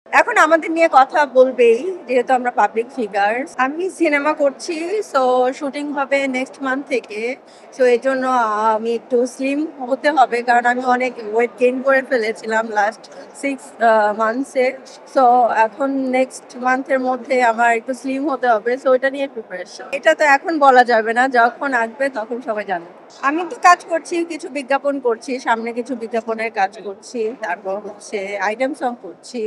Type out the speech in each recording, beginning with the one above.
এখন আমাদের নিয়ে কথা বলবেই, যেহেতু আমরা পাবলিক ফিগার। আমি সিনেমা করছি, সো শুটিং হবে নেক্সট মান্থ থেকে। সো এর জন্য আমি একটু স্লিম হতে হবে, কারণ আমি অনেক ওয়েট গেইন করে ফেলেছিলাম লাস্ট 6 মান্থসে। সো এখন নেক্সট মান্থের মধ্যে আমার একটু স্লিম হতে হবে, সো এটা নিয়ে প্রিপারেশন। এটা তো এখন বলা যাবে না, যখন আসবে তখন সবাই জানবে। আমি তো কাজ করছি, কিছু বিজ্ঞাপন করছি, সামনে কিছু বিজ্ঞাপনের কাজ করছি, তারপর হচ্ছে আইটেম সং করছি।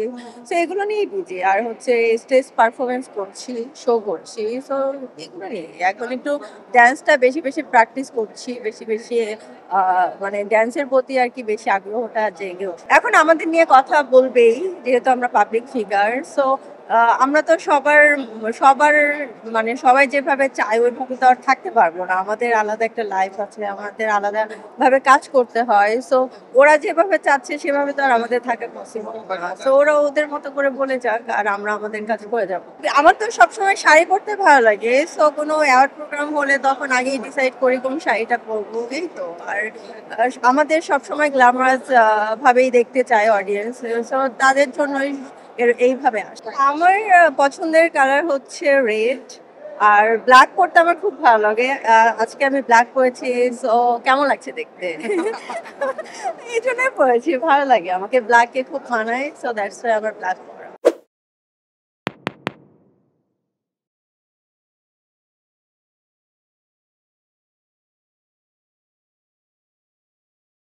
তো এগুলো নিয়েই বিজি। আর হচ্ছে স্টেজ পারফরমেন্স করছি, শো করছি। সো এগুলো নিয়ে এখন একটু ড্যান্সটা বেশি বেশি প্র্যাকটিস করছি, বেশি বেশি মানে ড্যান্সের প্রতি আর কি বেশি আগ্রহটা জেগে ওঠে। এখন আমাদের নিয়ে কথা বলবেই, যেহেতু আমরা পাবলিক ফিগার। সো আমরা তো সবার সবার মানে সবাই যেভাবে চায় ওইভাবে তো আর থাকতে পারবো না। আমাদের আলাদা একটা লাইফ আছে, আমাদের আলাদা ভাবে কাজ করতে হয়। সো ওরা যেভাবে চাচ্ছে সেভাবে তো আর আমাদের থাকা পসিবল না। সো ওরা ওদের মতো করে বলে যাক, আর আমরা আমাদের কাজ করে যাব। আমার তো সবসময় শাড়ি পরতে ভালো লাগে। সো কোনো অ্যাওয়ার্ড প্রোগ্রাম হলে তখন আগেই ডিসাইড করি কোন শাড়িটা পরবো, এই তো। আর আমাদের সবসময় গ্ল্যামারাস ভাবেই দেখতে চায় অডিয়েন্স। সো তাদের জন্যই এইভাবে আসে। আমার পছন্দের কালার হচ্ছে রেড। আর ব্ল্যাক পরতে আমার খুব ভালো লাগে। আজকে আমি ব্ল্যাক পরেছি। সো কেমন লাগছে দেখতে? এই জন্যই পরেছি, ভালো লাগে আমাকে। ব্ল্যাকে খুব মানায়, সো দ্যাটস ওয়াই আমার ব্ল্যাক।